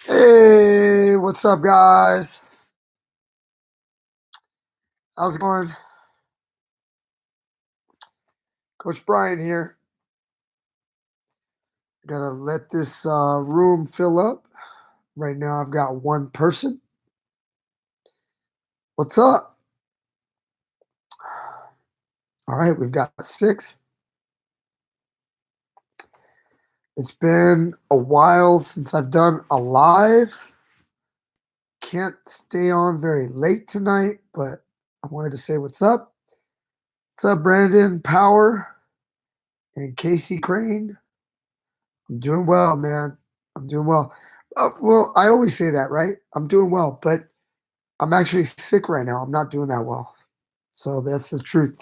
Hey, what's up, guys? How's it going? Coach Brian here. Gotta let this room fill up. Right now, I've got one person. What's up? All right, we've got six. It's been a while since I've done a live. Can't stay on very late tonight, but I wanted to say what's up. What's up, Brandon Power and Casey Crane? I'm doing well, man. I'm doing well. Well, I always say that, right? I'm doing well, but I'm actually sick right now. I'm not doing that well. So that's the truth.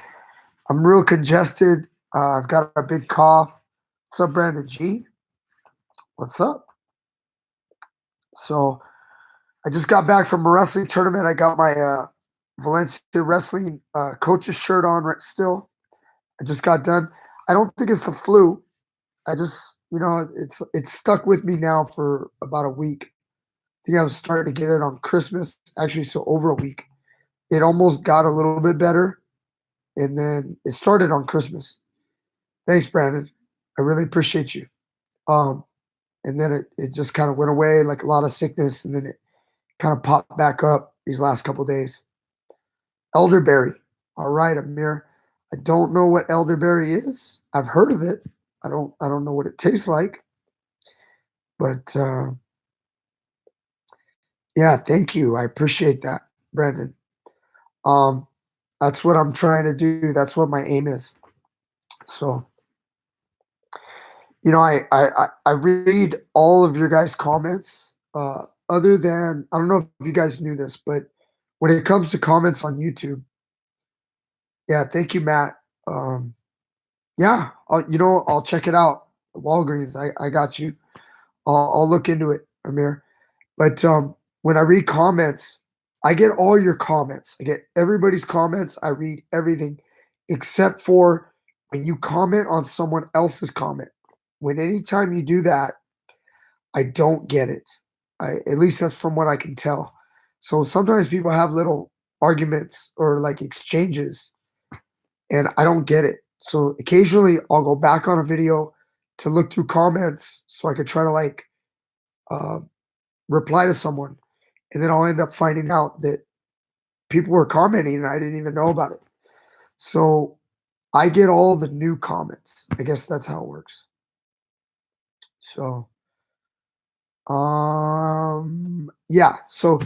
I'm real congested. I've got a big cough. What's up, Brandon G? What's up? So I just got back from a wrestling tournament. I got my Valencia wrestling coach's shirt on right still. I just got done. I don't think it's the flu. I just, it's stuck with me now for about a week. I think I was starting to get it on Christmas, actually, so over a week. It almost got a little bit better, and then it started on Christmas. Thanks, Brandon. I really appreciate you. Um, and then it just kind of went away like a lot of sickness, and then it kind of popped back up these last couple days. Elderberry. All right, Amir. I don't know what elderberry is. I've heard of it. I don't know what it tastes like. But yeah, thank you. I appreciate that, Brandon. Um, that's what I'm trying to do. That's what my aim is. So I read all of your guys' comments. Other than I don't know if you guys knew this, but when it comes to comments on YouTube, yeah, thank you, Matt. Um, yeah, I'll check it out. Walgreens, I got you. I'll look into it, Amir. But when I read comments, I get all your comments. I get everybody's comments. I read everything except for when you comment on someone else's comment. When anytime you do that, I don't get it. At least that's from what I can tell. So sometimes people have little arguments or like exchanges, and I don't get it. So occasionally I'll go back on a video to look through comments so I could try to like uh, reply to someone, and then I'll end up finding out that people were commenting and I didn't even know about it. So I get all the new comments. I guess that's how it works. So yeah. So,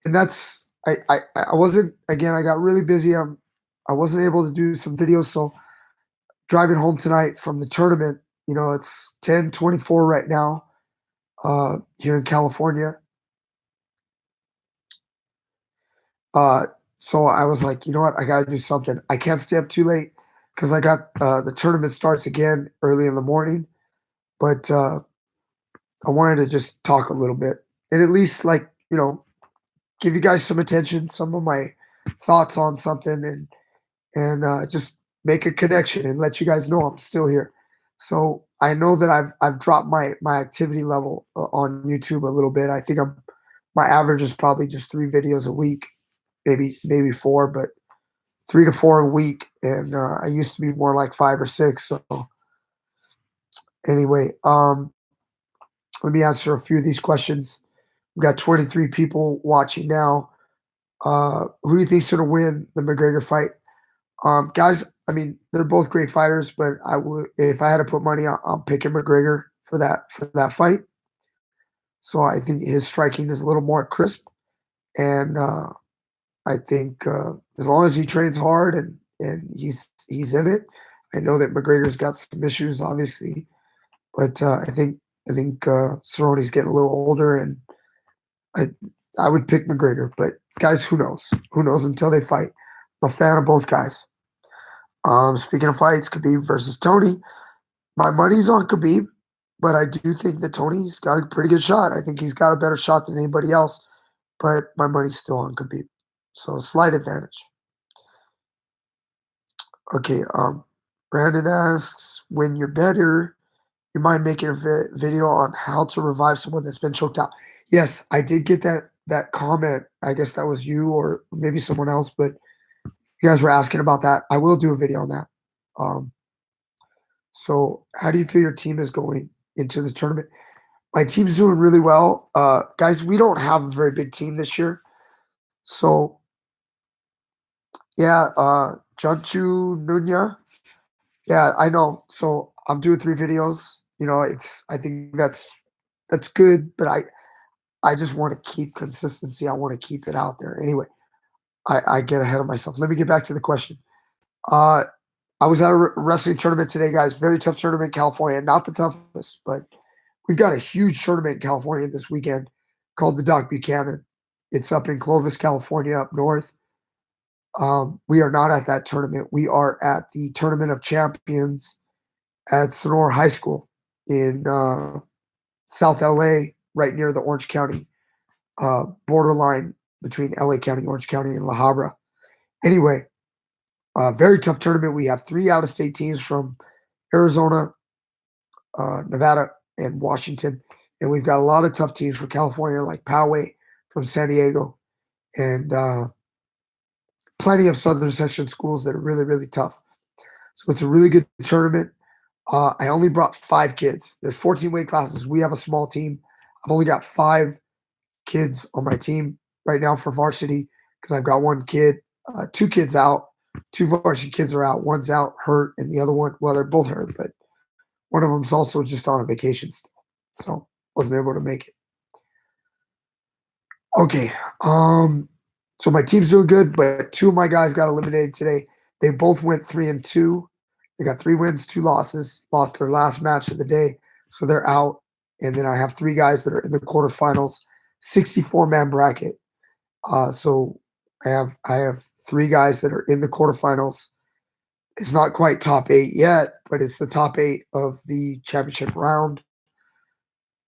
and that's I wasn't again. I got really busy. I wasn't able to do some videos. So driving home tonight from the tournament, it's 10:24 right now here in California. Uh, so I was like, you know what? I got to do something. I can't stay up too late because I got the tournament starts again early in the morning. But I wanted to just talk a little bit and at least like give you guys some attention, some of my thoughts on something, and just make a connection and let you guys know I'm still here. So I know that I've dropped my activity level on YouTube a little bit. I think my average is probably just 3 videos a week, maybe four, but 3 to 4 a week. And I used to be more like 5 or 6. So anyway, let me answer a few of these questions. We've got 23 people watching now. Who do you think's going to win the McGregor fight? Guys, I mean, they're both great fighters, but I would, if I had to put money, I'm picking McGregor for that fight. So I think his striking is a little more crisp, and I think as long as he trains hard and he's in it, I know that McGregor's got some issues, obviously, but I think Cerrone's getting a little older, and I I would pick McGregor. But guys, who knows? Who knows until they fight? I'm a fan of both guys. Speaking of fights, Khabib versus Tony. My money's on Khabib, but I do think that Tony's got a pretty good shot. I think he's got a better shot than anybody else, but my money's still on Khabib. So slight advantage. Okay, Brandon asks, when you're better, You mind making a video on how to revive someone that's been choked out? Yes, I did get that comment. I guess that was you or maybe someone else, but you guys were asking about that. I will do a video on that. Um, so how do you feel your team is going into the tournament? My team's doing really well. Guys, we don't have a very big team this year. So yeah, Junchu Nunya. Yeah, I know. So I'm doing 3 videos. I think that's good, but I just want to keep consistency. I want to keep it out there. Anyway, I get ahead of myself. Let me get back to the question. Uh, I was at a wrestling tournament today, guys. Very tough tournament in California. Not the toughest, but we've got a huge tournament in California this weekend called the Doc Buchanan. It's up in Clovis, California, up north. We are not at that tournament. We are at the Tournament of Champions at Sonora High School in South LA, right near the Orange County borderline between LA County, Orange County, and La Habra. Anyway, very tough tournament. We have 3 out of state teams from Arizona, Nevada, and Washington. And we've got a lot of tough teams from California, like Poway from San Diego, and plenty of Southern Section schools that are really, really tough. So it's a really good tournament. I only brought 5 kids. There's 14 weight classes. We have a small team. I've only got 5 kids on my team right now for varsity because I've got 2 kids out. 2 varsity kids are out. One's out hurt, and the other one, well, they're both hurt, but one of them's also just on a vacation still, so wasn't able to make it. Okay, so my team's doing good, but 2 of my guys got eliminated today. They both went 3-2. They got 3 wins, 2 losses. Lost their last match of the day, so they're out. And then I have 3 guys that are in the quarterfinals, 64-man bracket. So I have 3 guys that are in the quarterfinals. It's not quite top 8 yet, but it's the top 8 of the championship round.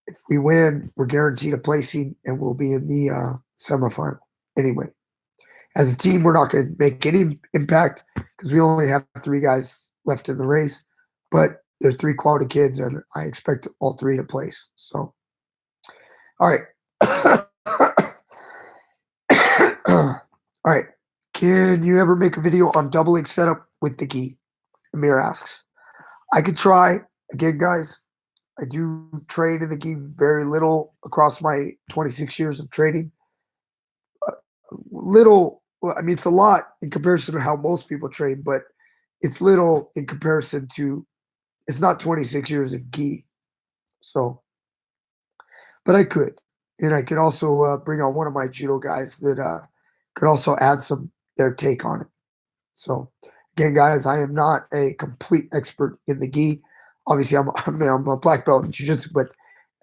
If we win, we're guaranteed a placing, and we'll be in the semifinal. Anyway, as a team, we're not going to make any impact because we only have 3 guys left in the race. But they're 3 quality kids, and I expect all 3 to place. So, all right. All right. Can you ever make a video on double leg setup with the gi? Amir asks. I could try. Again, guys, I do train in the gi very little across my 26 years of training. Little, well, I mean, it's a lot in comparison to how most people train, but it's little in comparison to, it's not 26 years of gi. So, but I could. And I could also bring on one of my judo guys that could also add their take on it. So, again, guys, I am not a complete expert in the gi. Obviously, I'm a black belt in jiu-jitsu, but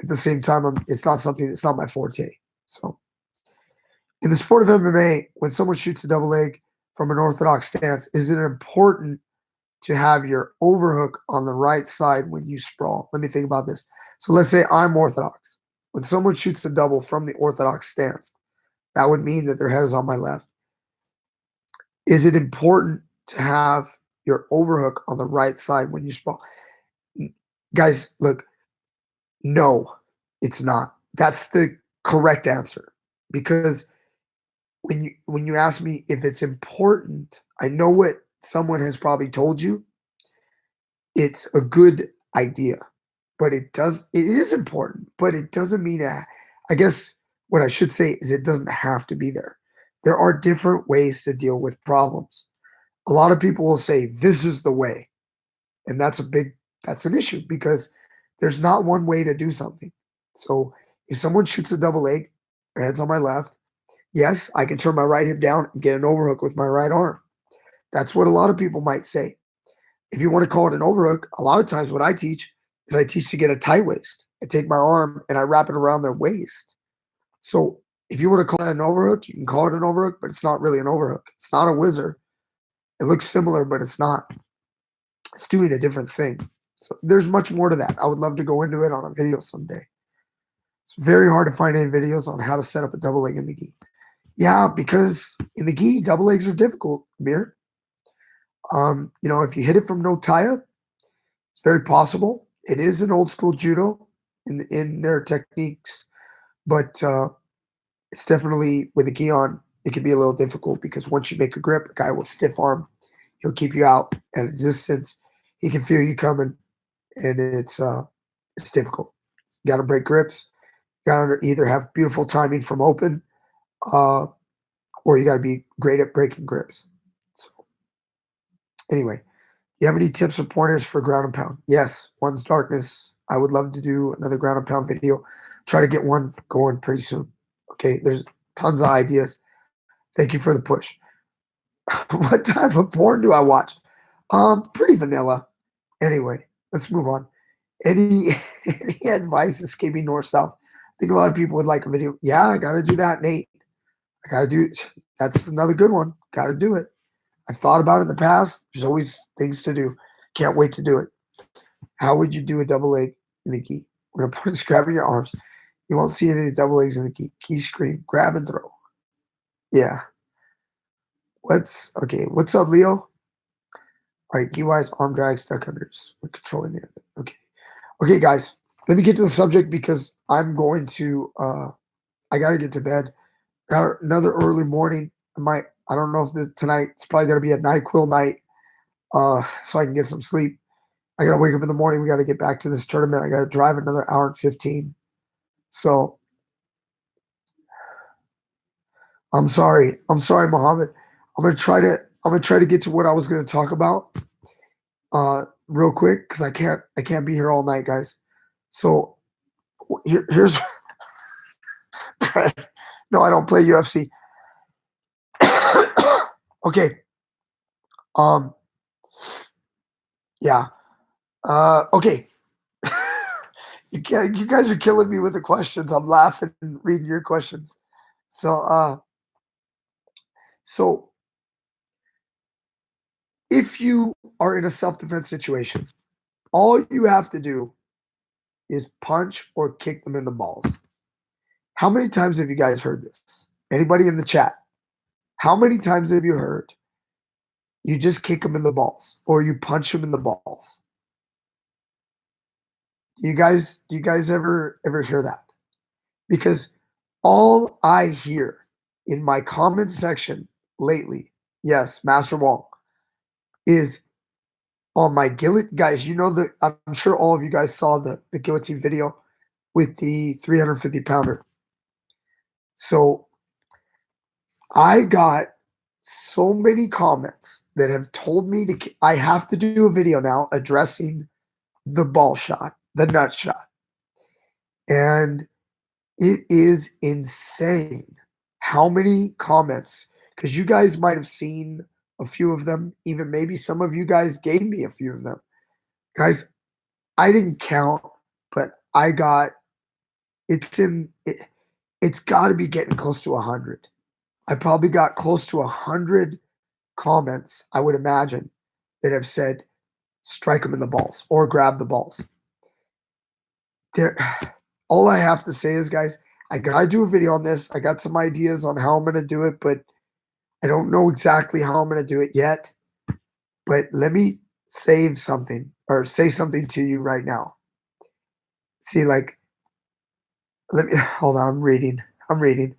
at the same time, it's not something that's not my forte. So, in the sport of MMA, when someone shoots a double leg from an orthodox stance, is it important to have your overhook on the right side when you sprawl? Let me think about this. So let's say I'm orthodox. When someone shoots the double from the orthodox stance, that would mean that their head is on my left. Is it important to have your overhook on the right side when you sprawl? Guys, look, no, it's not. That's the correct answer. Because when you ask me if it's important, I know what someone has probably told you. It's a good idea, but it is important, but it doesn't mean I guess what I should say is it doesn't have to be there. There are different ways to deal with problems. A lot of people will say this is the way, and that's an issue because there's not one way to do something. So if someone shoots a double leg, their head's on my left, yes, I can turn my right hip down and get an overhook with my right arm. That's what a lot of people might say. If you want to call it an overhook, a lot of times what I teach is I teach to get a tight waist. I take my arm and I wrap it around their waist. So if you want to call it an overhook, you can call it an overhook, but it's not really an overhook. It's not a whizzer. It looks similar, but it's not. It's doing a different thing. So there's much more to that. I would love to go into it on a video someday. It's very hard to find any videos on how to set up a double leg in the gi. Yeah, because in the gi, double legs are difficult, Mir. If you hit it from no tie-up, it's very possible. It is an old school judo in their techniques, but it's definitely with a gi on. It can be a little difficult because once you make a grip, a guy will stiff arm. He'll keep you out at a distance. He can feel you coming, and it's difficult. You got to break grips. You got to either have beautiful timing from open, uh, or you got to be great at breaking grips. So anyway, you have any tips or pointers for ground and pound? Yes, one's darkness. I would love to do another ground and pound video. Try to get one going pretty soon. Okay, there's tons of ideas. Thank you for the push. What type of porn do I watch? Pretty vanilla. Anyway, let's move on. Any any advice escaping north south? I think a lot of people would like a video. Yeah, I gotta do that, Nate. I gotta do it. That's another good one. Gotta do it. I thought about it in the past. There's always things to do. Can't wait to do it. How would you do a double leg in the gi? We're gonna put a grab in your arms. You won't see any double legs in the gi. Key screen, grab and throw. Yeah. What's okay? What's up, Leo? All right, gi wise, arm drag, stuck unders. We're controlling the end. Okay. Okay, guys. Let me get to the subject because I'm going to I gotta get to bed. Got another early morning. I don't know if this tonight it's probably gonna be a NyQuil night, so I can get some sleep. I gotta wake up in the morning. We gotta get back to this tournament. I gotta drive another hour and 15. So I'm sorry. I'm sorry, Mohammed. I'm gonna try to get to what I was gonna talk about real quick because I can't be here all night, guys. So here's no, I don't play UFC. Okay. Um yeah. Okay. You guys are killing me with the questions. I'm laughing and reading your questions. So so if you are in a self-defense situation, all you have to do is punch or kick them in the balls. How many times have you guys heard this? Anybody in the chat? How many times have you heard you just kick them in the balls or you punch them in the balls? Do you guys ever hear that? Because all I hear in my comment section lately, yes, Master Wong, is on my guillotine. Guys, you know that I'm sure all of you guys saw the guillotine video with the 350 pounder. So I got so many comments that have told me I have to do a video now addressing the ball shot, the nut shot. And it is insane how many comments, because you guys might have seen a few of them, even maybe some of you guys gave me a few of them. Guys, I didn't count, but I got it's got to be getting close to 100. I probably got close to 100 comments, I would imagine, that have said strike them in the balls or grab the balls. There, all I have to say is, guys, I gotta do a video on this. I got some ideas on how I'm gonna do it, but I don't know exactly how I'm gonna do it yet. But let me save something or say something to you right now. See, like, let me hold on. I'm reading. I'm reading.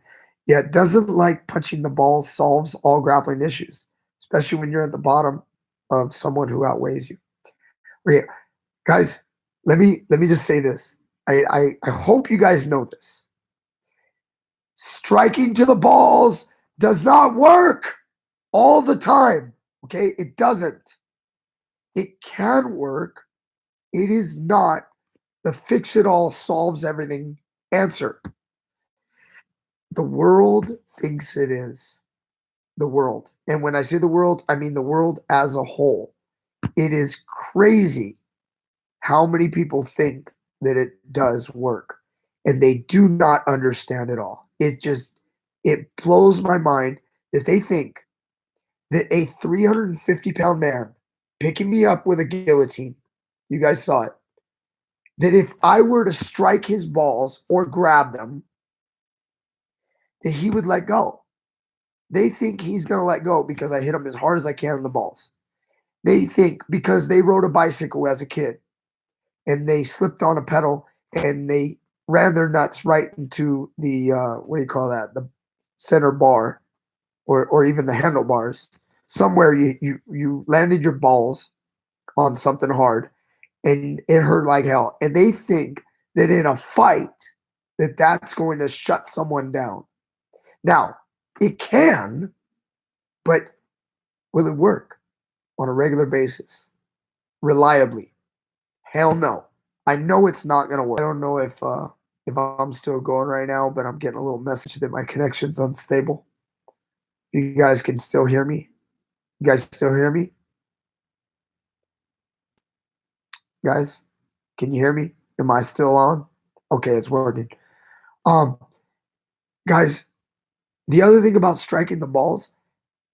Yeah, it doesn't like punching the ball solves all grappling issues, especially when you're at the bottom of someone who outweighs you. Okay, guys, let me just say this. I hope you guys know this. Striking to the balls does not work all the time. Okay, it doesn't. It can work. It is not the fix it all solves everything answer. The world thinks it is. The world. And when I say the world, I mean the world as a whole. It is crazy how many people think that it does work and they do not understand it all. It blows my mind that they think that a 350-pound man picking me up with a guillotine, you guys saw it, that if I were to strike his balls or grab them, that he would let go. They think he's going to let go because I hit him as hard as I can on the balls. They think because they rode a bicycle as a kid and they slipped on a pedal and they ran their nuts right into the what do you call that? The center bar or even the handlebars. Somewhere you landed your balls on something hard and it hurt like hell. And they think that in a fight that that's going to shut someone down. Now, it can, but will it work on a regular basis? Reliably? Hell no. I know it's not gonna work. I don't know if I'm still going right now, but I'm getting a little message that my connection's unstable. You guys can still hear me? You guys still hear me? Guys, can you hear me? Am I still on? Okay, it's working. Um, guys, the other thing about striking the balls,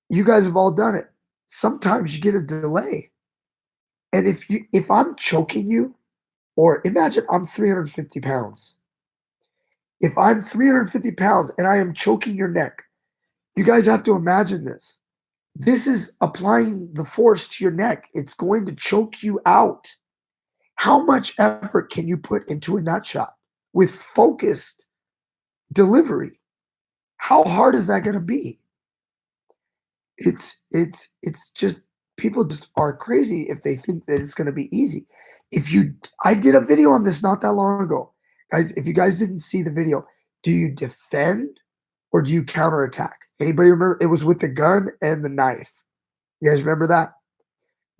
you guys have all done it. Sometimes you get a delay. And if I'm choking you, or imagine I'm 350 pounds. If I'm 350 pounds and I am choking your neck, you guys have to imagine this. This is applying the force to your neck. It's going to choke you out. How much effort can you put into a nut shot with focused delivery? How hard is that going to be? It's just people just are crazy if they think that it's going to be easy. If you I did a video on this not that long ago. Guys, if you guys didn't see the video, do you defend or do you counterattack? Anybody remember? It was with the gun and the knife. You guys remember that?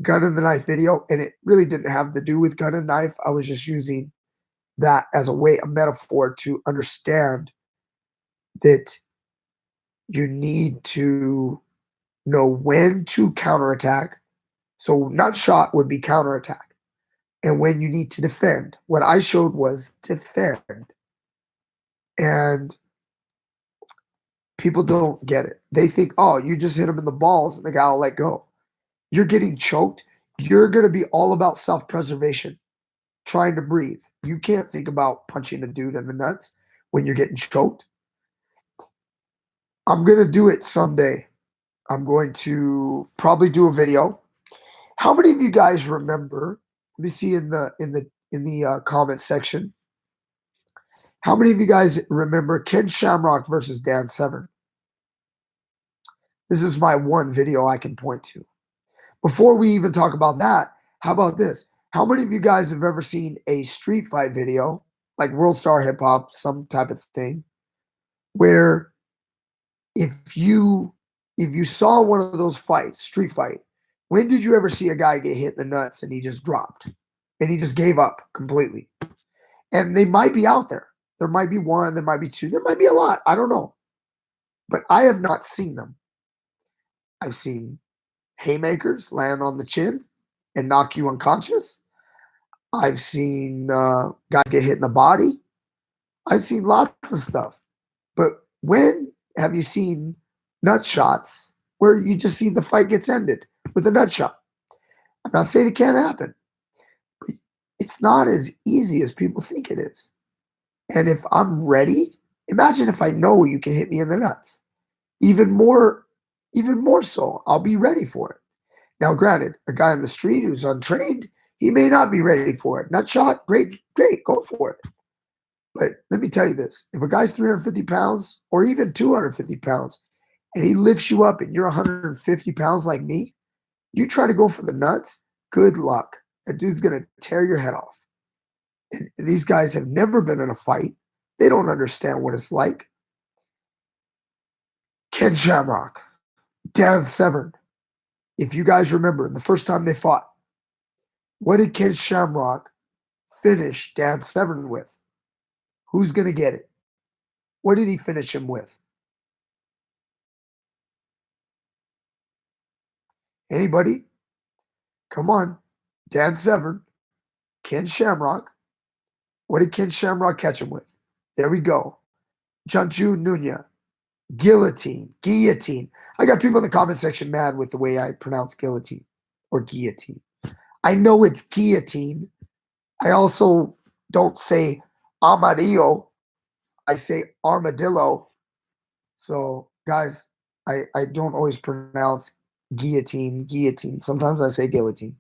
Gun and the knife video, and it really didn't have to do with gun and knife. I was just using that as a metaphor to understand that you need to know when to counterattack. So nut shot would be counterattack. And when you need to defend. What I showed was defend. And people don't get it. They think, oh, you just hit him in the balls and the guy will let go. You're getting choked. You're going to be all about self-preservation, trying to breathe. You can't think about punching a dude in the nuts when you're getting choked. I'm going to do it someday. I'm going to probably do a video. How many of you guys remember? Let me see in the comment section. How many of you guys remember Ken Shamrock versus Dan Severn? This is my one video I can point to. Before we even talk about that, how about this? How many of you guys have ever seen a street fight video, like World Star Hip Hop, some type of thing, where if you saw one of those fights, street fight, when did you ever see a guy get hit in the nuts and he just dropped and he just gave up completely? And they might be out there. There might be one, there might be two, there might be a lot. I don't know. But I have not seen them. I've seen haymakers land on the chin and knock you unconscious. I've seen guys get hit in the body. I've seen lots of stuff. But when have you seen nut shots where you just see the fight gets ended with a nut shot? I'm not saying it can't happen, but it's not as easy as people think it is. And if I'm ready, imagine if I know you can hit me in the nuts. Even more so, I'll be ready for it. Now, granted, a guy on the street who's untrained, he may not be ready for it. Nut shot, great, go for it. But let me tell you this, if a guy's 350 pounds or even 250 pounds and he lifts you up and you're 150 pounds like me, you try to go for the nuts, good luck. That dude's going to tear your head off. And these guys have never been in a fight. They don't understand what it's like. Ken Shamrock, Dan Severn. If you guys remember the first time they fought, what did Ken Shamrock finish Dan Severn with? Who's going to get it? What did he finish him with? Anybody? Come on. Dan Severn, Ken Shamrock. What did Ken Shamrock catch him with? There we go. Janju Nunya. Guillotine. I got people in the comment section mad with the way I pronounce guillotine or guillotine. I know it's guillotine. I also don't say armadillo. I say armadillo. So, guys, I don't always pronounce guillotine. Sometimes I say guillotine.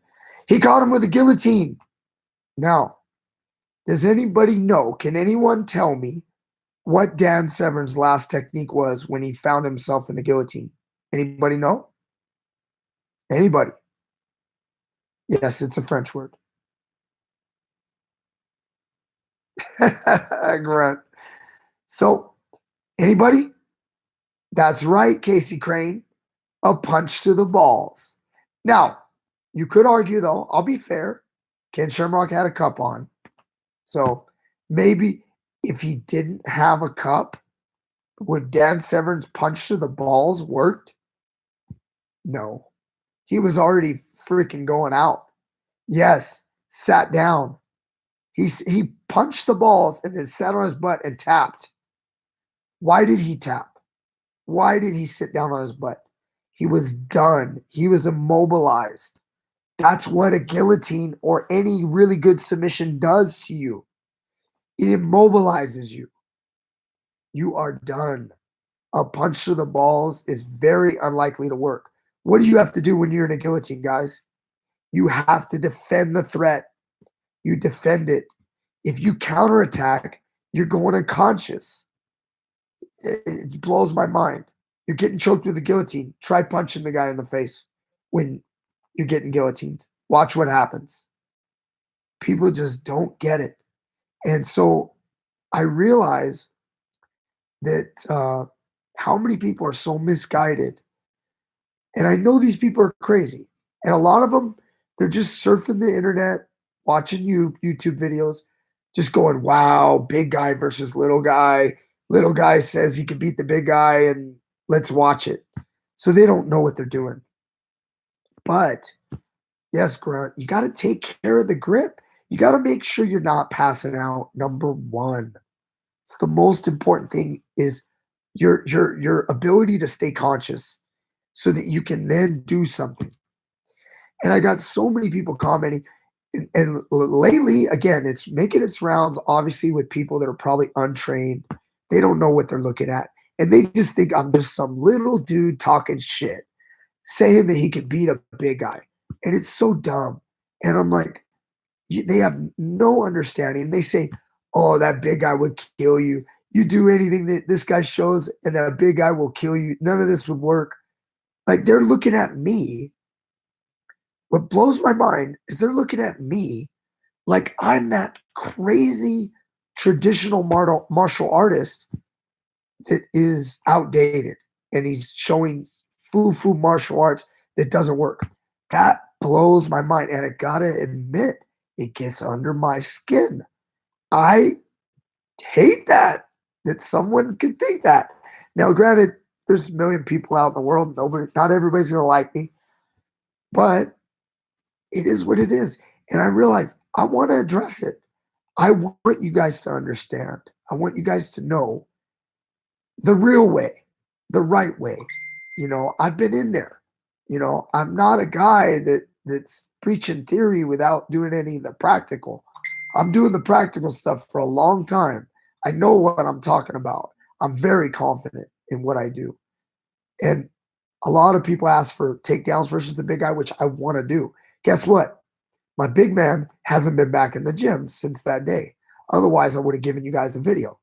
He caught him with a guillotine. Now, Does anybody know? Can anyone tell me what Dan Severn's last technique was when he found himself in the guillotine? Anybody know? Anybody? Yes, it's a French word. Grunt. So, anybody? That's right, Casey Crane. A punch to the balls. Now, you could argue, though, I'll be fair. Ken Shamrock had a cup on. So maybe if he didn't have a cup, would Dan Severn's punch to the balls worked? No. He was already freaking going out. Yes, sat down. He punched the balls and then sat on his butt and tapped. Why did he tap? Why did he sit down on his butt? He was done. He was immobilized. That's what a guillotine or any really good submission does to you. It immobilizes you. You are done. A punch to the balls is very unlikely to work. What do you have to do when you're in a guillotine, guys? You have to defend the threat. You defend it. If you counterattack, you're going unconscious. It blows my mind. You're getting choked with a guillotine. Try punching the guy in the face when you're getting guillotined. Watch what happens. People just don't get it. And so I realize that how many people are so misguided. And I know these people are crazy. And a lot of them, they're just surfing the internet, watching YouTube videos, just going, wow, big guy versus little guy. Little guy says he can beat the big guy, and let's watch it. So they don't know what they're doing. But yes, Grunt, you got to take care of the grip. You got to make sure you're not passing out. Number one, it's the most important thing is your ability to stay conscious so that you can then do something. And I got so many people commenting, and lately, again, it's making its rounds, obviously, with people that are probably untrained. They don't know what they're looking at. And they just think I'm just some little dude talking shit, saying that he could beat a big guy. And it's so dumb. And I'm like, they have no understanding. They say, oh, that big guy would kill you. You do anything that this guy shows, and that big guy will kill you. None of this would work. Like, they're looking at me. What blows my mind is they're looking at me like I'm that crazy traditional martial artist that is outdated, and he's showing foo-foo martial arts that doesn't work. That blows my mind, and I gotta admit, it gets under my skin. I hate that someone could think that. Now, granted, there's a million people out in the world. Not everybody's gonna like me, but it is what it is. And I realize I want to address it. I want you guys to understand. I want you guys to know the real way, the right way. I've been in there. I'm not a guy that's preaching theory without doing any of the practical. I'm doing the practical stuff for a long time. I know what I'm talking about. I'm very confident in what I do. And a lot of people ask for takedowns versus the big guy, which I want to do. Guess what? My big man hasn't been back in the gym since that day. Otherwise, I would have given you guys a video.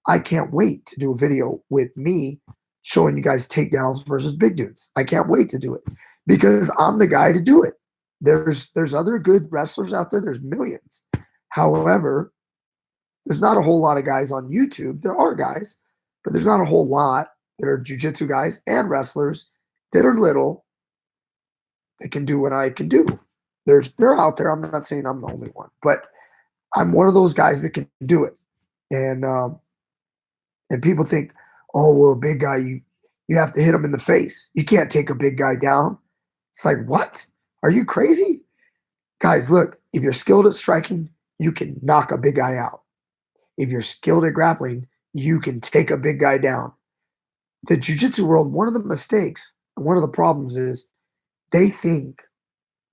I can't wait to do a video with me showing you guys takedowns versus big dudes. I can't wait to do it because I'm the guy to do it. There's other good wrestlers out there. There's millions. However, there's not a whole lot of guys on YouTube. There are guys, but there's not a whole lot that are jiu-jitsu guys and wrestlers that are little that can do what I can do. They're out there. I'm not saying I'm the only one, but I'm one of those guys that can do it. And people think, oh well, a big guy, you have to hit him in the face. You can't take a big guy down. It's like, what? Are you crazy? Guys, look, if you're skilled at striking, you can knock a big guy out. If you're skilled at grappling, you can take a big guy down. The jiu-jitsu world, one of the mistakes, one of the problems is they think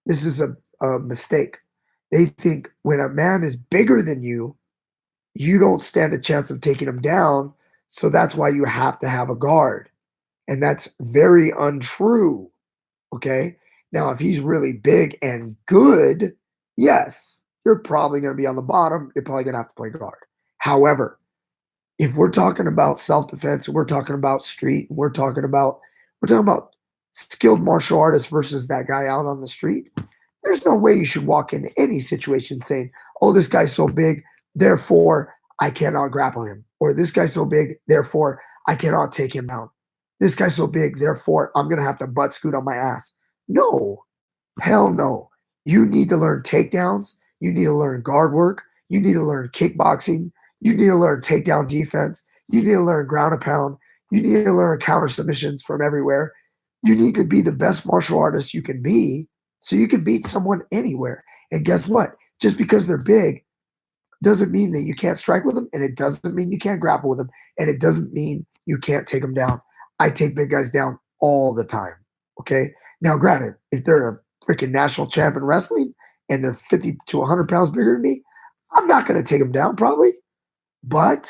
this is a mistake. They think when a man is bigger than you don't stand a chance of taking him down. So that's why you have to have a guard. And that's very untrue. Okay. Now, if he's really big and good, yes. you're probably going to be on the bottom. You're probably going to have to play guard. However, if we're talking about self-defense, and we're talking about street, and we're talking about skilled martial artists versus that guy out on the street, there's no way you should walk into any situation saying, "Oh, this guy's so big, therefore I cannot grapple him," or "This guy's so big, therefore I cannot take him down. This guy's so big, therefore I'm gonna have to butt scoot on my ass." No, hell no. You need to learn takedowns. You need to learn guard work. You need to learn kickboxing. You need to learn takedown defense. You need to learn ground and pound. You need to learn counter submissions from everywhere. You need to be the best martial artist you can be so you can beat someone anywhere. And guess what? Just because they're big doesn't mean that you can't strike with them, and it doesn't mean you can't grapple with them, and it doesn't mean you can't take them down. I take big guys down all the time. Okay. Now, granted, if they're a freaking national champ in wrestling and they're 50 to 100 pounds bigger than me, I'm not going to take them down probably. But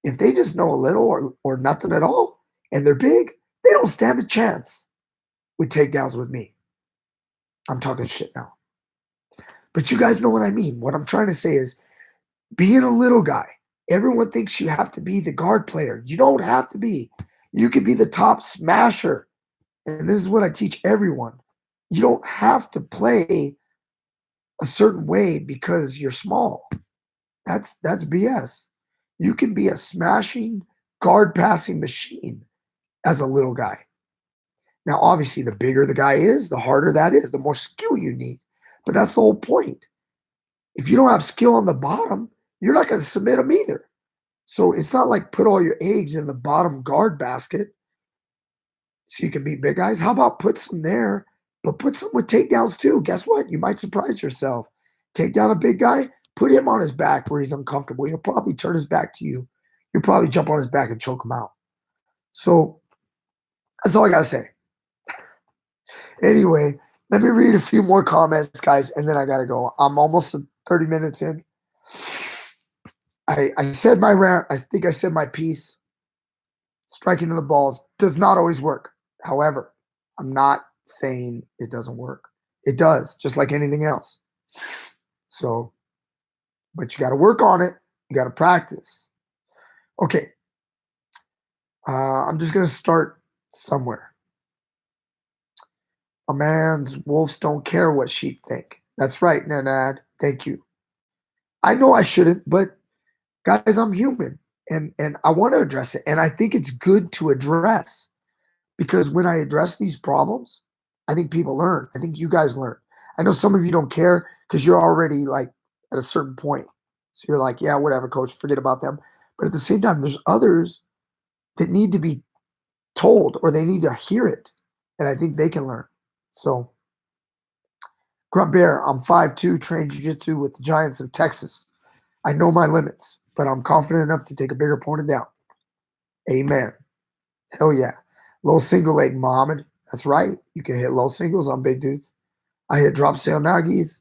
if they just know a little or nothing at all and they're big, they don't stand a chance with takedowns with me. I'm talking shit now. But you guys know what I mean. What I'm trying to say is being a little guy, everyone thinks you have to be the guard player. You don't have to be. You could be the top smasher. And this is what I teach everyone. You don't have to play a certain way because you're small. That's BS. You can be a smashing guard passing machine as a little guy. Now, obviously, the bigger the guy is, the harder that is, the more skill you need. But that's the whole point. If you don't have skill on the bottom, you're not going to submit them either. So it's not like put all your eggs in the bottom guard basket so you can beat big guys. How about put some there, but put some with takedowns too? Guess what? You might surprise yourself. Take down a big guy, put him on his back where he's uncomfortable. He'll probably turn his back to you. You'll probably jump on his back and choke him out. So that's all I got to say. Anyway, let me read a few more comments, guys, and then I got to go. I'm almost 30 minutes in. I said my rant. I think I said my piece. Striking to the balls does not always work. However, I'm not saying it doesn't work. It does, just like anything else. So, but you got to work on it. You got to practice. Okay. I'm just going to start somewhere. A man's wolves don't care what sheep think. That's right, Nanad. Thank you. I know I shouldn't, but guys, I'm human and I want to address it. And I think it's good to address because when I address these problems, I think people learn. I think you guys learn. I know some of you don't care because you're already like at a certain point. So you're like, yeah, whatever, coach, forget about them. But at the same time, there's others that need to be told or they need to hear it. And I think they can learn. So, Grunt Bear, I'm 5'2", trained jiu-jitsu with the Giants of Texas. I know my limits, but I'm confident enough to take a bigger opponent down. Amen. Hell yeah. Low single leg, Muhammad. That's right. You can hit low singles on big dudes. I hit drop sail nagis.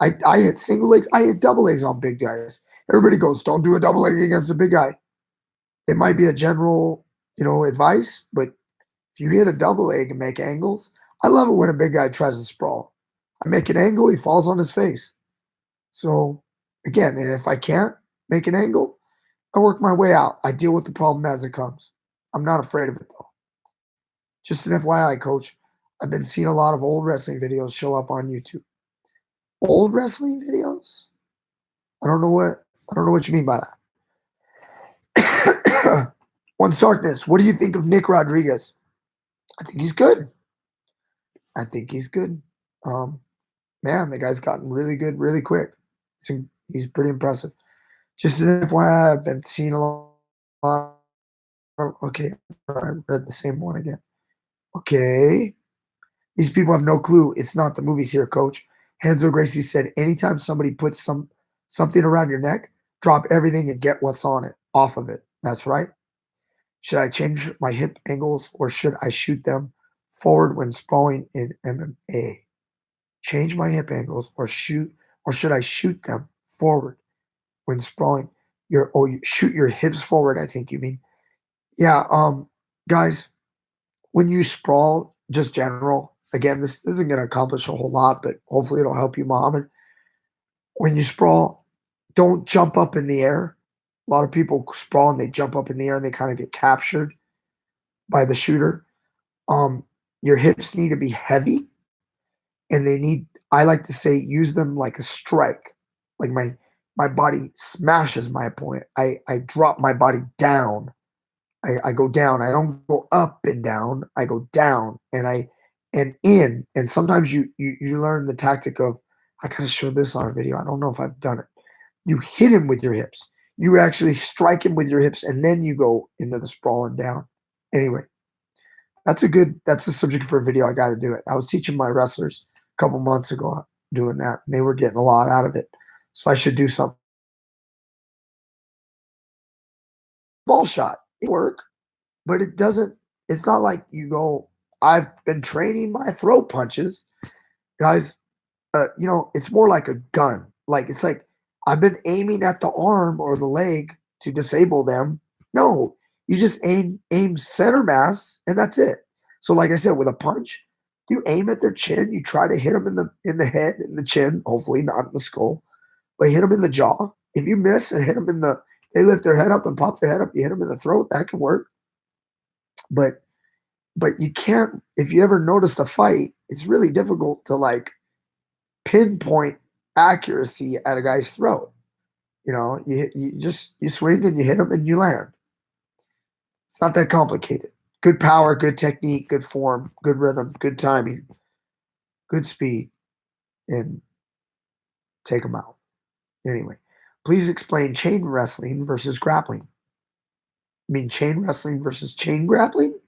I hit single legs. I hit double legs on big guys. Everybody goes, don't do a double leg against a big guy. It might be a general, advice, but if you hit a double leg and make angles, I love it when a big guy tries to sprawl. I make an angle, he falls on his face. So again, and if I can't make an angle, I work my way out. I deal with the problem as it comes. I'm not afraid of it though. Just an FYI, coach, I've been seeing a lot of old wrestling videos show up on YouTube. Old wrestling videos? I don't know what you mean by that. One's Darkness, what do you think of Nick Rodriguez? I think he's good. I think he's good. Man, the guy's gotten really good really quick. He's pretty impressive. Just an FYI, I've been seeing a lot of, okay, I read the same one again. Okay. These people have no clue. It's not the movies here, coach. Henzo Gracie said, anytime somebody puts something around your neck, drop everything and get what's on it, off of it. That's right. Should I change my hip angles or should I shoot them forward when sprawling in MMA? Change my hip angles or should I shoot them forward when sprawling? You shoot your hips forward, I think you mean. Yeah, guys, when you sprawl, just general, again, this isn't going to accomplish a whole lot, but hopefully it'll help you, Muhammad. When you sprawl, don't jump up in the air. A lot of people sprawl and they jump up in the air and they kind of get captured by the shooter. Um, your hips need to be heavy and they need, I like to say, use them like a strike. Like my body smashes my opponent. I drop my body down. I go down. I don't go up and down. I go down and in. And sometimes you learn the tactic of, I gotta show this on a video. I don't know if I've done it. You hit him with your hips. You actually strike him with your hips, and then you go into the sprawl and down. Anyway, that's a subject for a video. I got to do it. I was teaching my wrestlers a couple months ago doing that, and they were getting a lot out of it. So I should do something. Ball shot, it work, but it doesn't. It's not like you go. I've been training my throw punches, guys. It's more like a gun. Like it's like I've been aiming at the arm or the leg to disable them. No, you just aim center mass, and that's it. So, like I said, with a punch, you aim at their chin. You try to hit them in the head, in the chin. Hopefully, not in the skull, but hit them in the jaw. If you miss and hit them in the, they lift their head up and pop their head up. You hit them in the throat. That can work, but you can't. If you ever noticed a fight, it's really difficult to like pinpoint accuracy at a guy's throat. You swing and you hit him and you land. It's not that complicated. Good power, good technique, good form, good rhythm, good timing, good speed, and take them out. Anyway, please explain chain wrestling versus grappling. I mean, chain wrestling versus chain grappling?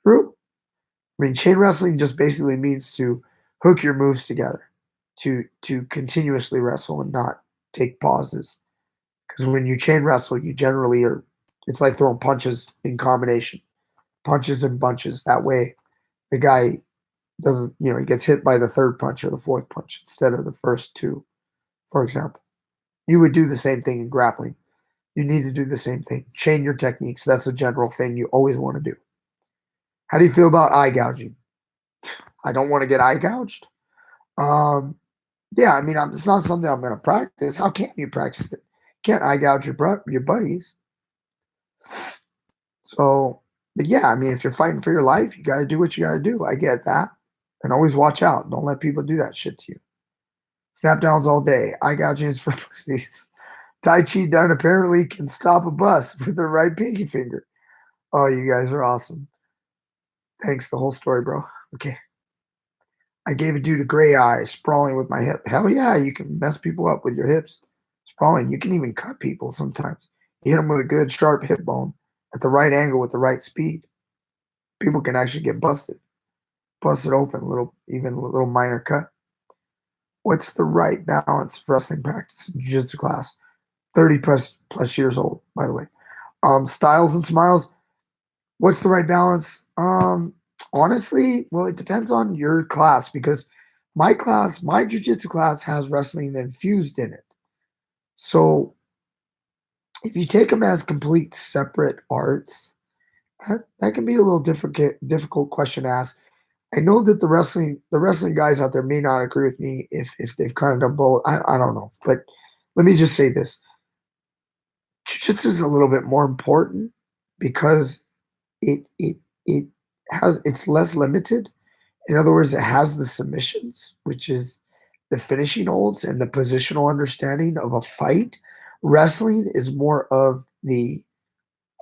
True. I mean, chain wrestling just basically means to hook your moves together, to continuously wrestle and not take pauses. Because when you chain wrestle, you generally are, it's like throwing punches in combination, punches and bunches. That way, the guy doesn't, he gets hit by the third punch or the fourth punch instead of the first two, for example. You would do the same thing in grappling. You need to do the same thing. Chain your techniques. That's a general thing you always want to do. How do you feel about eye gouging? I don't want to get eye gouged. Um, yeah, I mean, it's not something I'm going to practice. How can you practice it? You can't eye gouge your buddies. So, but yeah, I mean, if you're fighting for your life, you got to do what you got to do. I get that. And always watch out. Don't let people do that shit to you. Snap downs all day. Eye gouging is for pussies. Tai Chi done apparently can stop a bus with the right pinky finger. Oh, you guys are awesome. Thanks. The whole story, bro. Okay. I gave a dude a gray eye, sprawling with my hip. Hell yeah, you can mess people up with your hips. Sprawling. You can even cut people sometimes. You hit them with a good, sharp hip bone at the right angle with the right speed. People can actually get busted open, even a little minor cut. What's the right balance of wrestling practice in jiu-jitsu class? 30 plus years old, by the way. Styles and smiles. What's the right balance? Honestly, well, it depends on your class because my jiu-jitsu class has wrestling infused in it. So if you take them as complete separate arts, that can be a little difficult question to ask. I know that the wrestling guys out there may not agree with me if they've kind of done both. I don't know, but let me just say this: jiu-jitsu is a little bit more important because it it's less limited. In other words, it has the submissions, which is the finishing holds and the positional understanding of a fight. Wrestling is more of the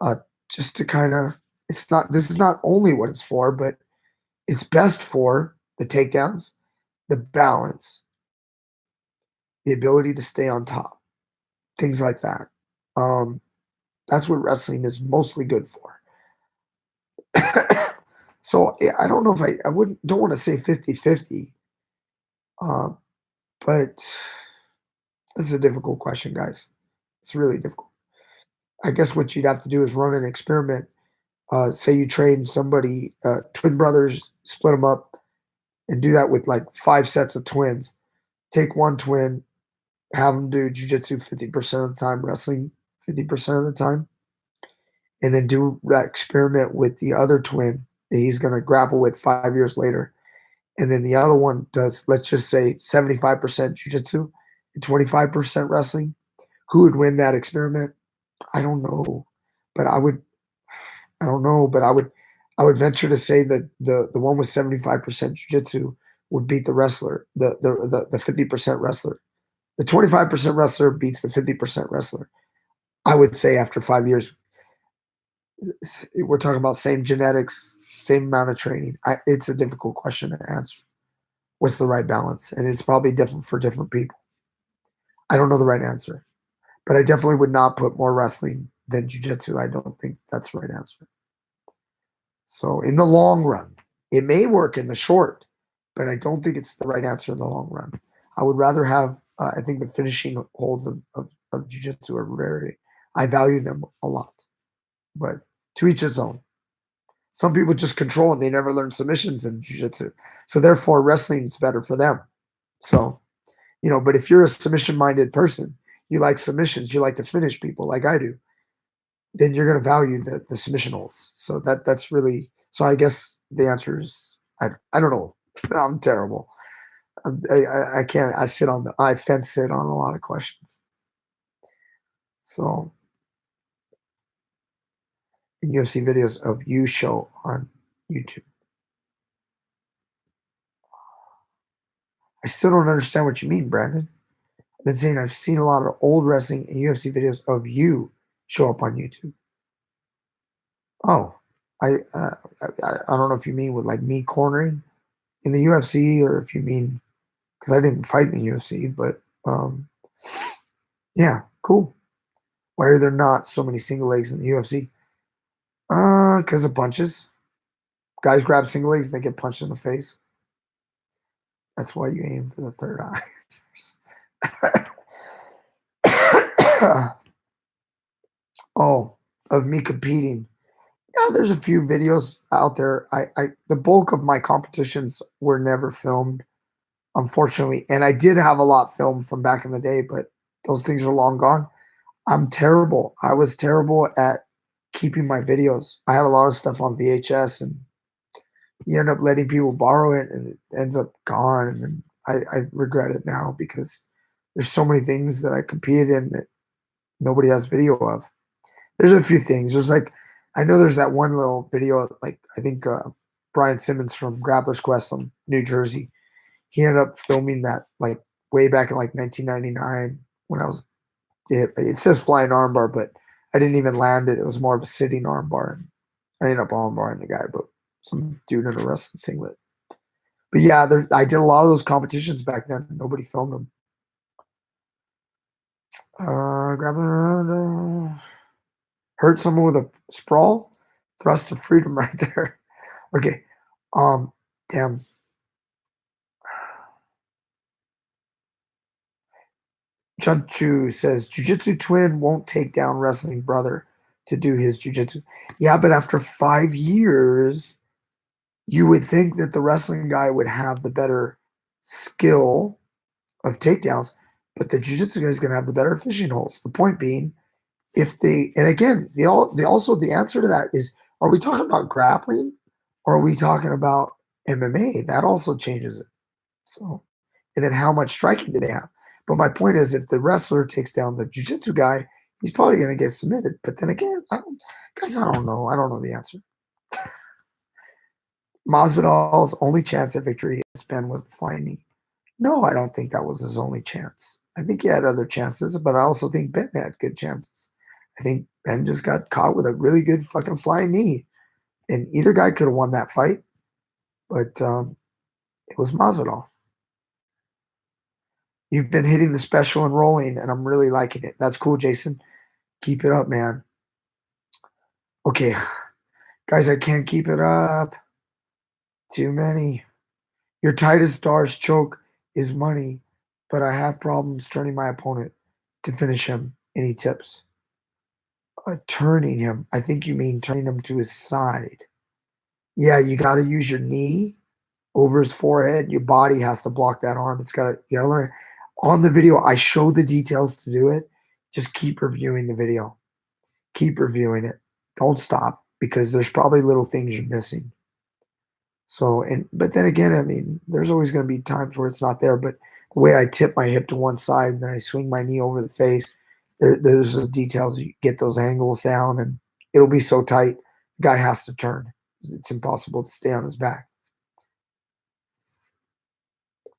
uh, just to kind of, it's not, this is not only what it's for, but it's best for the takedowns, the balance, the ability to stay on top, things like that. Um, that's what wrestling is mostly good for. So yeah, I don't know if I don't want to say 50-50, um, but it's a difficult question, guys. It's really difficult. I guess what you'd have to do is run an experiment. Say you train somebody, twin brothers, split them up, and do that with like 5 sets of twins. Take one twin, have them do jujitsu 50% of the time, wrestling 50% of the time, and then do that experiment with the other twin that he's going to grapple with 5 years later. And then the other one does, let's just say 75% jujitsu 25% wrestling. Who would win that experiment? I don't know, but I don't know, but I would venture to say that the one with 75% jujitsu would beat the wrestler, the 50% wrestler. The 25% wrestler beats the 50% wrestler. I would say after 5 years, we're talking about same genetics, same amount of training. It's a difficult question to answer. What's the right balance? And it's probably different for different people. I don't know the right answer, but I definitely would not put more wrestling than jujitsu. I don't think that's the right answer. So in the long run, it may work in the short, but I don't think it's the right answer in the long run. I would rather have. I think the finishing holds of jujitsu are very. I value them a lot, but to each his own. Some people just control and they never learn submissions in jiu-jitsu. So therefore wrestling's better for them. So, but if you're a submission-minded person, you like submissions, you like to finish people like I do, then you're going to value the submission holds. So that's really, so I guess the answer is, I don't know. I'm terrible. I can't, I fence sit on a lot of questions. So in UFC videos of you show on YouTube. I still don't understand what you mean, Brandon. I've been saying I've seen a lot of old wrestling and UFC videos of you show up on YouTube. Oh, I don't know if you mean with like me cornering in the UFC or if you mean because I didn't fight in the UFC, but yeah, cool. Why are there not so many single legs in the UFC? Because of punches. Guys grab single legs, they get punched in the face. That's why you aim for the third eye. Oh, of me competing. Yeah, there's a few videos out there. The bulk of my competitions were never filmed, unfortunately, and I did have a lot filmed from back in the day, but those things are long gone. I'm terrible. I was terrible at keeping my videos. I had a lot of stuff on VHS, and you end up letting people borrow it, and it ends up gone. And then I regret it now because there's so many things that I competed in that nobody has video of. There's a few things. There's like, I know there's that one little video, like I think Brian Simmons from Grappler's Quest on New Jersey. He ended up filming that like way back in like 1999 when I was it says flying armbar, but I didn't even land it. It was more of a sitting armbar, and I ended up armbarring the guy, but some dude in a wrestling singlet. But yeah, I did a lot of those competitions back then. Nobody filmed them. Grabbing around. Hurt someone with a sprawl, thrust of freedom right there. Okay. Damn. Chunchu says Jiu-Jitsu twin won't take down wrestling brother to do his jiu-jitsu. Yeah, but after 5 years, you would think that the wrestling guy would have the better skill of takedowns, but the jiu-jitsu guy is going to have the better fishing holes. The point being, if they and again, the answer to that is, are we talking about grappling or are we talking about MMA? That also changes it. So, and then how much striking do they have? But my point is, if the wrestler takes down the jiu-jitsu guy, he's probably going to get submitted. But then again, I don't know. I don't know the answer. Masvidal's only chance at victory against Ben was the flying knee. No, I don't think that was his only chance. I think he had other chances, but I also think Ben had good chances. I think Ben just got caught with a really good fucking flying knee, and either guy could have won that fight, but it was Masvidal. You've been hitting the special and rolling, and I'm really liking it. That's cool, Jason. Keep it up, man. Okay, guys, I can't keep it up. Too many. Your tightest stars choke is money, but I have problems turning my opponent to finish him. Any tips? Turning him. I think you mean turning him to his side. Yeah, you got to use your knee over his forehead. Your body has to block that arm. It's got to, you gotta learn. On the video, I show the details to do it. Just keep reviewing the video. Keep reviewing it. Don't stop because there's probably little things you're missing. So, but then again, I mean, there's always going to be times where it's not there. But the way I tip my hip to one side and then I swing my knee over the face, there's the details. You get those angles down, and it'll be so tight. The guy has to turn. It's impossible to stay on his back.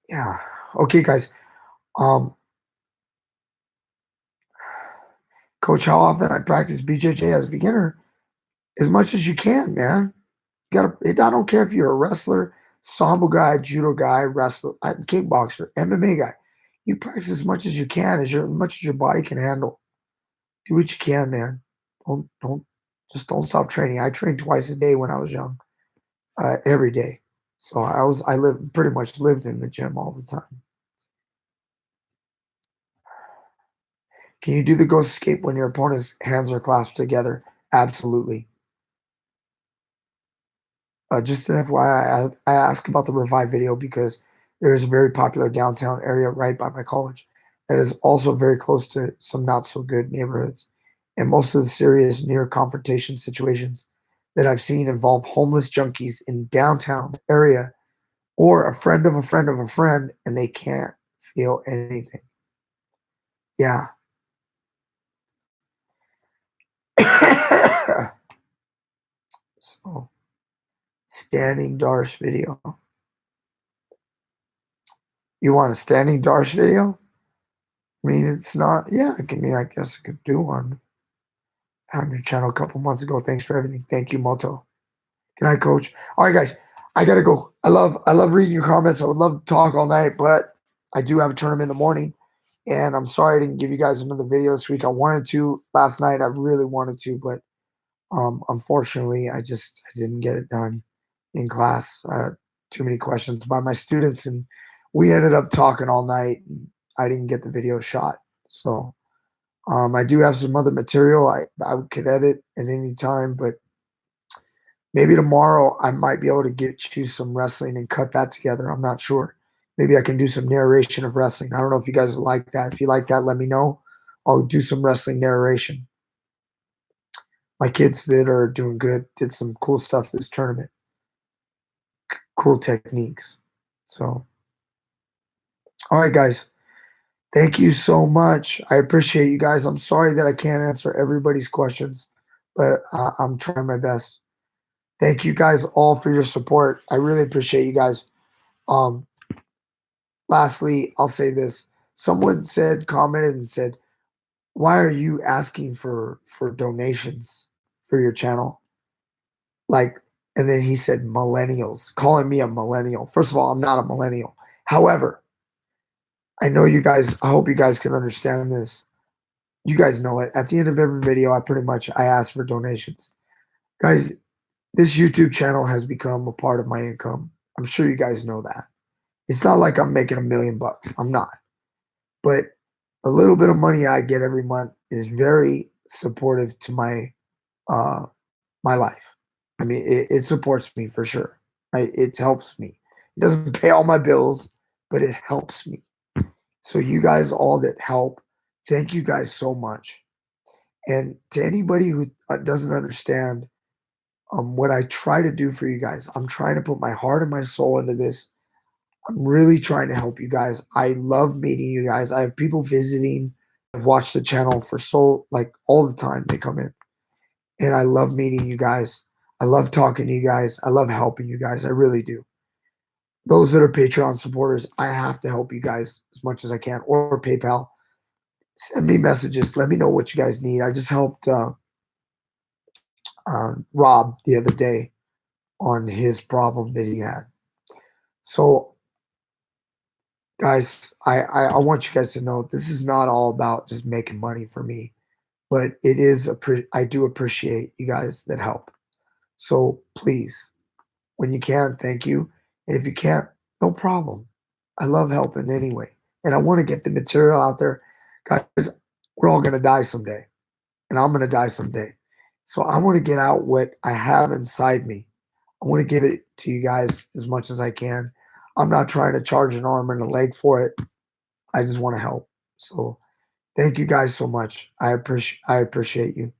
Yeah. Okay, guys. Um, Coach, how often I practice BJJ as a beginner? As much as you can, man. You gotta. I don't care if you're a wrestler, sambo guy, judo guy, wrestler, kickboxer, MMA guy. You practice as much as you can, as much as your body can handle. Do what you can, man. Don't just don't stop training. I trained twice a day when I was young, every day. So I lived pretty much lived in the gym all the time. Can you do the ghost escape when your opponent's hands are clasped together? Absolutely. Just an FYI, I asked about the Revive video because there is a very popular downtown area right by my college that is also very close to some not so good neighborhoods. And most of the serious near confrontation situations that I've seen involve homeless junkies in downtown area or a friend of a friend of a friend, and they can't feel anything. Yeah. So, standing Darsh video. You want a standing Darsh video? I mean, it's not, yeah, I guess I could do one. Found your channel a couple months ago. Thanks for everything. Thank you, Moto. Good night, coach. All right, guys, I gotta go. I love reading your comments. I would love to talk all night, but I do have a tournament in the morning. And I'm sorry I didn't give you guys another video this week. I wanted to last night. I really wanted to, but unfortunately, I didn't get it done in class. Too many questions by my students, and we ended up talking all night. And I didn't get the video shot. So I do have some other material I could edit at any time, but maybe tomorrow I might be able to get you some wrestling and cut that together. I'm not sure. Maybe I can do some narration of wrestling. I don't know if you guys like that. If you like that, let me know. I'll do some wrestling narration. My kids that are doing good did some cool stuff this tournament, cool techniques. So, all right, guys. Thank you so much. I appreciate you guys. I'm sorry that I can't answer everybody's questions, but I'm trying my best. Thank you guys all for your support. I really appreciate you guys. Um, Lastly, I'll say this. Someone commented and said, "Why are you asking for donations for your channel?" Like, and then he said millennials, calling me a millennial. First of all, I'm not a millennial. However, I know you guys, I hope you guys can understand this. You guys know it. At the end of every video, I ask for donations. Guys, this YouTube channel has become a part of my income. I'm sure you guys know that. It's not like I'm making $1 million. I'm not. But a little bit of money I get every month is very supportive to uh my life. I mean, it supports me for sure. It helps me. It doesn't pay all my bills, but it helps me. So you guys all that help, thank you guys so much. And to anybody who doesn't understand what I try to do for you guys, I'm trying to put my heart and my soul into this. I'm really trying to help you guys. I love meeting you guys. I have people visiting. I've watched the channel for like all the time they come in. And I love meeting you guys. I love talking to you guys. I love helping you guys. I really do. Those that are Patreon supporters, I have to help you guys as much as I can, or PayPal. Send me messages. Let me know what you guys need. I just helped Rob the other day on his problem that he had. So, guys, I want you guys to know this is not all about just making money for me, but it is I do appreciate you guys that help. So please, when you can, thank you. And if you can't, no problem. I love helping anyway. And I want to get the material out there. Guys, we're all going to die someday. And I'm going to die someday. So I want to get out what I have inside me. I want to give it to you guys as much as I can. I'm not trying to charge an arm and a leg for it. I just want to help. So thank you guys so much. I appreciate you.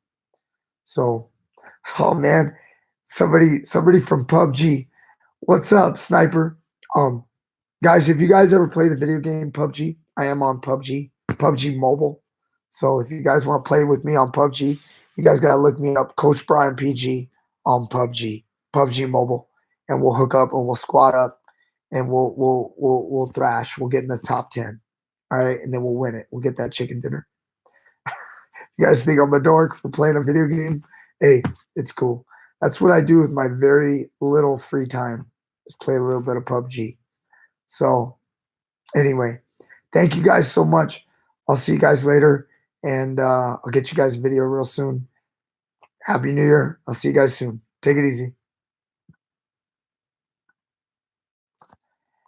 So, oh man, somebody from PUBG. What's up, Sniper? Um, Guys, if you guys ever play the video game PUBG, I am on PUBG Mobile. So if you guys want to play with me on PUBG, you guys gotta look me up, Coach Brian PG on PUBG Mobile, and we'll hook up and we'll squad up and we'll thrash. We'll get in the top 10. All right, and then we'll win it. We'll get that chicken dinner. You guys think I'm a dork for playing a video game? Hey, it's cool. That's what I do with my very little free time. Is play a little bit of PUBG. So anyway, thank you guys so much. I'll see you guys later, and I'll get you guys a video real soon. Happy New Year. I'll see you guys soon. Take it easy.